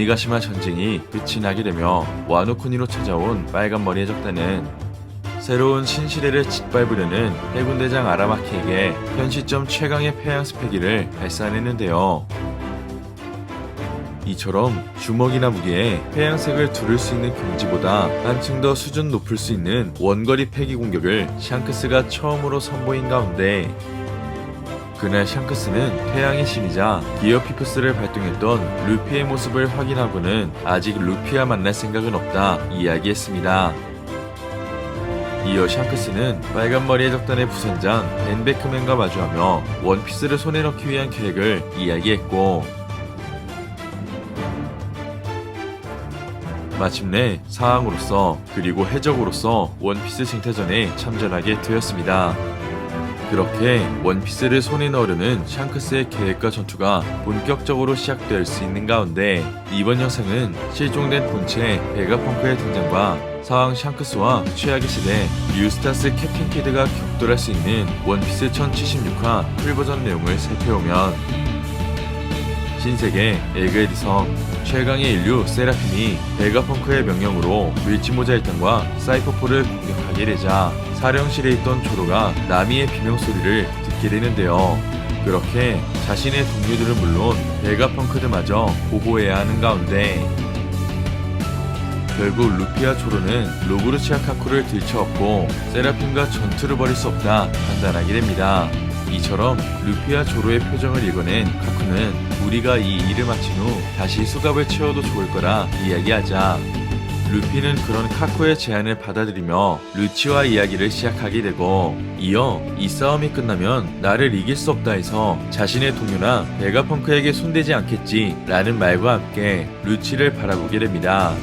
오니가시마 전쟁이 끝이 나게 되며 와노쿠니로 찾아온 빨간머리의 적단은 새로운 신시대를 짓밟으려는 해군대장 아라마키에게 현 시점 최강의 폐양 스페기를 발사했는데요. 이처럼 주먹이나 무기에 폐양색을 두를 수 있는 금지보다 한층 더 수준 높을 수 있는 원거리 패기 공격을 샹크스가 처음으로 선보인 가운데 그날 샹크스는 태양의 신이자 기어 피프스를 발동했던 루피의 모습을 확인하고는 아직 루피와 만날 생각은 없다 이야기했습니다. 이어 샹크스는 빨간머리의 적단의 부선장 벤 베크맨과 마주하며 원피스를 손에 넣기 위한 계획을 이야기했고 마침내 사항으로서 그리고 해적으로서 원피스 쟁탈전에 참전하게 되었습니다. 그렇게 원피스를 손에 넣으려는 샹크스의 계획과 전투가 본격적으로 시작될 수 있는 가운데 이번 영상은 실종된 본체 베가펑크의 등장과 사왕 샹크스와 최악의 시대 뉴스타스 캡틴 키드가 격돌할 수 있는 원피스 1076화 풀버전 내용을 살펴보면 신세계 에그헤드 섬 최강의 인류 세라핌이 베가펑크의 명령으로 윌치모자 일당과 사이퍼포를 공격하게 되자 사령실에 있던 조로가 나미의 비명소리를 듣게 되는데요. 그렇게 자신의 동료들은 물론 베가펑크들마저 보호해야 하는 가운데 결국 루피와 조로는 로그루치아 카쿠를 들쳐업고 세라핌과 전투를 벌일 수 없다 판단하게 됩니다. 이처럼 루피와 조로의 표정을 읽어낸 카쿠는 우리가 이 일을 마친 후 다시 수갑을 채워도 좋을 거라 이야기하자 루피는 그런 카쿠의 제안을 받아들이며 루치와 이야기를 시작하게 되고 이어 이 싸움이 끝나면 나를 이길 수 없다 해서 자신의 동료나 베가펑크에게 손대지 않겠지 라는 말과 함께 루치를 바라보게 됩니다.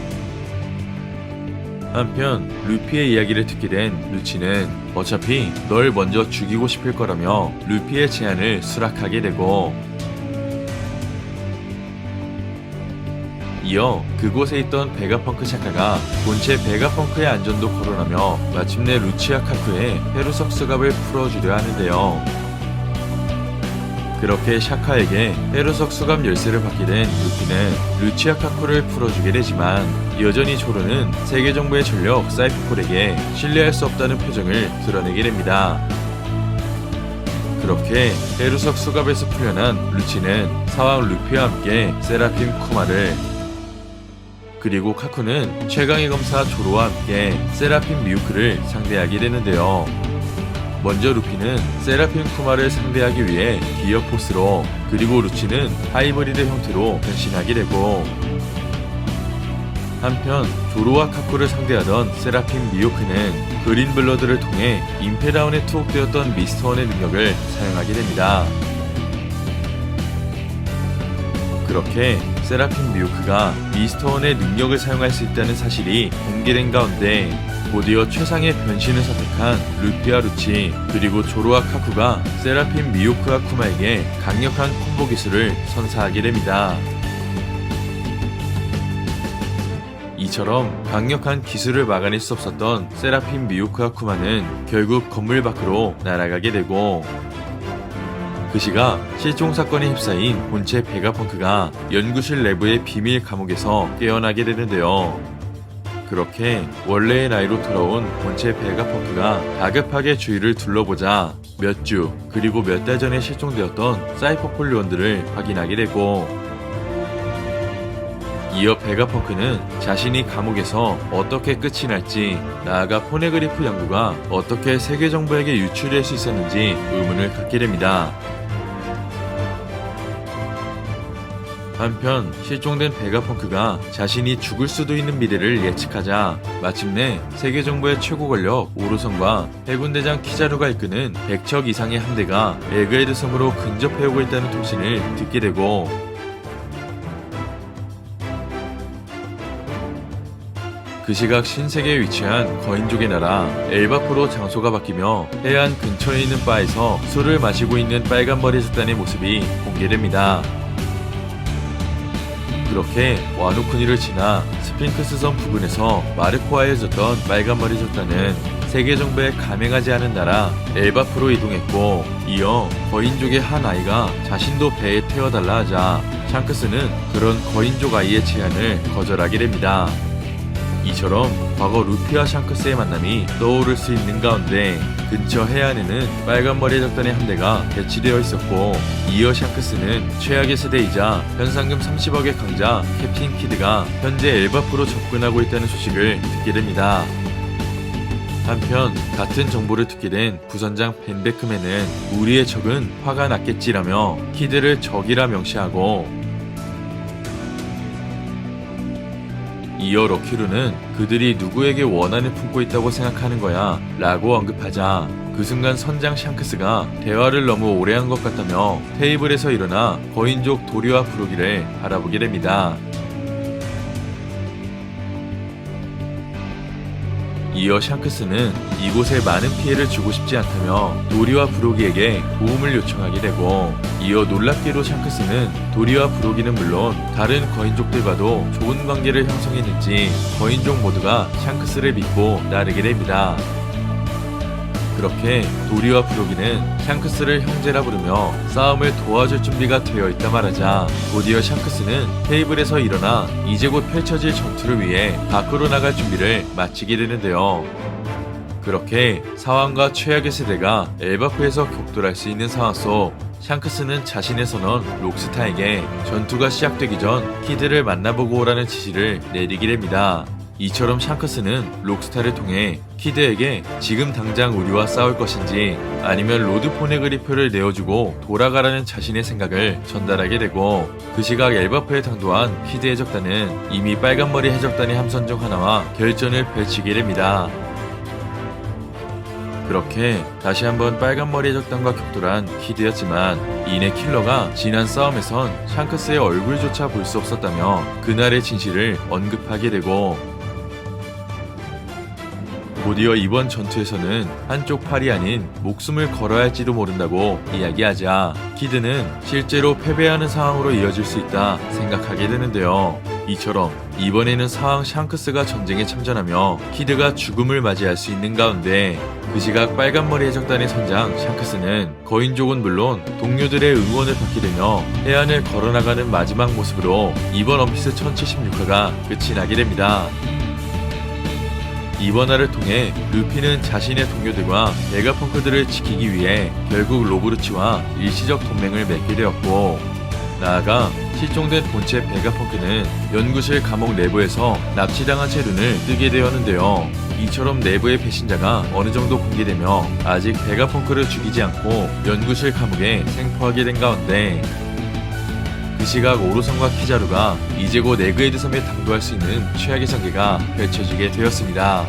한편 루피의 이야기를 듣게 된 루치는 어차피 널 먼저 죽이고 싶을 거라며 루피의 제안을 수락하게 되고 이어 그곳에 있던 베가펑크 샤카가 본체 베가펑크의 안전도 거론하며 마침내 루치와 카쿠의 페루석 수갑을 풀어주려 하는데요. 그렇게 샤카에게 페루석 수갑 열쇠를 받게 된 루피는 루치와 카쿠를 풀어주게 되지만 여전히 조로는 세계정부의 전력 사이퍼폴에게 신뢰할 수 없다는 표정을 드러내게 됩니다. 그렇게 페루석 수갑에서 풀려난 루치는 사왕 루피와 함께 세라핌 쿠마를 그리고 카쿠는 최강의 검사 조로와 함께 세라핌 미우크를 상대하게 되는데요. 먼저 루피는 세라핌 쿠마를 상대하기 위해 기어 포스로 그리고 루치는 하이브리드 형태로 변신하게 되고 한편 조로와 카쿠를 상대하던 세라핌 미우크는 그린 블러드를 통해 임페다운에 투옥되었던 미스터원의 능력을 사용하게 됩니다. 그렇게 세라핌 미우크가 미스터원의 능력을 사용할 수 있다는 사실이 공개된 가운데 곧이어 최상의 변신을 선택한 루피와 루치 그리고 조로와 카쿠가 세라핌 미우크와 쿠마에게 강력한 콤보 기술을 선사하게 됩니다. 이처럼 강력한 기술을 막아낼 수 없었던 세라핌 미우크와 쿠마는 결국 건물 밖으로 날아가게 되고 그 시각 실종 사건에 휩싸인 본체 베가펑크가 연구실 내부의 비밀 감옥에서 깨어나게 되는데요. 그렇게 원래의 나이로 돌아온 본체 베가펑크가 다급하게 주위를 둘러보자 몇 주 그리고 몇 달 전에 실종되었던 사이퍼폴 요원들을 확인하게 되고 이어 베가펑크는 자신이 감옥에서 어떻게 끝이 날지 나아가 포네그리프 연구가 어떻게 세계정부에게 유출될 수 있었는지 의문을 갖게 됩니다. 한편 실종된 베가펑크가 자신이 죽을 수도 있는 미래를 예측하자 마침내 세계정부의 최고 권력 오로선과 해군대장 키자루가 이끄는 100척 이상의 함대가 에그헤드 섬으로 근접해오고 있다는 통신을 듣게 되고 그 시각 신세계에 위치한 거인족의 나라 엘바포로 장소가 바뀌며 해안 근처에 있는 바에서 술을 마시고 있는 빨간머리 집단의 모습이 공개됩니다. 그렇게 와노쿠니를 지나 스핑크스 섬 부근에서 마르코아에 졌던 빨간머리 적단은 세계 정부에 감행하지 않은 나라 엘바프로 이동했고, 이어 거인족의 한 아이가 자신도 배에 태워달라 하자 샹크스는 그런 거인족 아이의 제안을 거절하게 됩니다. 이처럼 과거 루피와 샹크스의 만남이 떠오를 수 있는 가운데 근처 해안에는 빨간머리 적단의 함대가 배치되어 있었고, 이어 샹크스는 최악의 세대이자 현상금 30억의 강자 캡틴 키드가 현재 엘바프로 접근하고 있다는 소식을 듣게 됩니다. 한편 같은 정보를 듣게 된 부선장 벤 베크맨은 우리의 적은 화가 났겠지라며 키드를 적이라 명시하고, 이어 럭키루는 그들이 누구에게 원한을 품고 있다고 생각하는 거야 라고 언급하자 그 순간 선장 샹크스가 대화를 너무 오래 한 것 같다며 테이블에서 일어나 거인족 도리와 부르기를 바라보게 됩니다. 이어 샹크스는 이곳에 많은 피해를 주고 싶지 않다며 도리와 브로기에게 도움을 요청하게 되고, 이어 놀랍게도 샹크스는 도리와 브로기는 물론 다른 거인족들과도 좋은 관계를 형성했는지 거인족 모두가 샹크스를 믿고 따르게 됩니다. 그렇게 도리와 브로기는 샹크스를 형제라 부르며 싸움을 도와줄 준비가 되어 있다 말하자 곧이어 샹크스는 테이블에서 일어나 이제 곧 펼쳐질 전투를 위해 밖으로 나갈 준비를 마치게 되는데요. 그렇게 상황과 최악의 세대가 엘바프에서 격돌할 수 있는 상황 속 샹크스는 자신의 선원 록스타에게 전투가 시작되기 전 키드를 만나보고 오라는 지시를 내리게 됩니다. 이처럼 샹크스는 록스타를 통해 키드에게 지금 당장 우리와 싸울 것인지 아니면 로드 포네그리프를 내어주고 돌아가라는 자신의 생각을 전달하게 되고, 그 시각 엘바프에 당도한 키드 해적단은 이미 빨간머리 해적단의 함선 중 하나와 결전을 펼치게 됩니다. 그렇게 다시 한번 빨간머리 해적단과 격돌한 키드였지만 이내 킬러가 지난 싸움에선 샹크스의 얼굴조차 볼 수 없었다며 그날의 진실을 언급하게 되고, 곧이어 이번 전투에서는 한쪽 팔이 아닌 목숨을 걸어야 할지도 모른다고 이야기하자 키드는 실제로 패배하는 상황으로 이어질 수 있다 생각하게 되는데요. 이처럼 이번에는 사왕 샹크스가 전쟁에 참전하며 키드가 죽음을 맞이할 수 있는 가운데 그 시각 빨간머리 해적단의 선장 샹크스는 거인족은 물론 동료들의 응원을 받게 되며 해안을 걸어나가는 마지막 모습으로 이번 원피스 1076화가 끝이 나게 됩니다. 이번 화를 통해 루피는 자신의 동료들과 베가펑크들을 지키기 위해 결국 로브루치와 일시적 동맹을 맺게 되었고, 나아가 실종된 본체 베가펑크는 연구실 감옥 내부에서 납치당한 채 눈을 뜨게 되었는데요. 이처럼 내부의 배신자가 어느 정도 공개되며 아직 베가펑크를 죽이지 않고 연구실 감옥에 생포하게 된 가운데 그 시각 오로선과 키자루가 이제 곧 에그헤드 섬에 당도할 수 있는 최악의 전개가 펼쳐지게 되었습니다.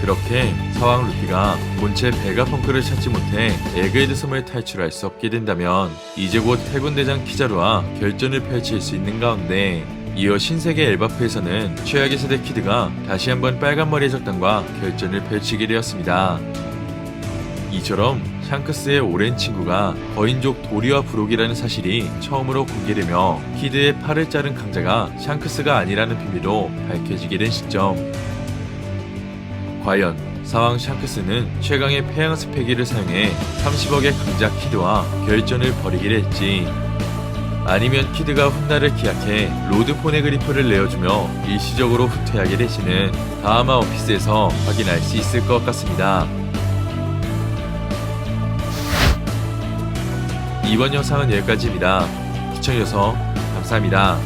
그렇게 사왕 루피가 본체 베가펑크를 찾지 못해 에그헤드 섬을 탈출할 수 없게 된다면 이제 곧 해군대장 키자루와 결전을 펼칠 수 있는 가운데, 이어 신세계 엘바프에서는 최악의 세대 키드가 다시 한번 빨간머리 해적단과 결전을 펼치게 되었습니다. 이처럼 샹크스의 오랜 친구가 거인족 도리와 브록이라는 사실이 처음으로 공개되며 키드의 팔을 자른 강자가 샹크스가 아니라는 비밀로 밝혀지게 된 시점. 과연 사왕 샹크스는 최강의 폐양 스페기를 사용해 30억의 강자 키드와 결전을 벌이게 될지, 아니면 키드가 훗날을 기약해 로드 포네그리프를 내어주며 일시적으로 후퇴하게 될지는 다음화 원피스에서 확인할 수 있을 것 같습니다. 이번 영상은 여기까지입니다. 시청해주셔서 감사합니다.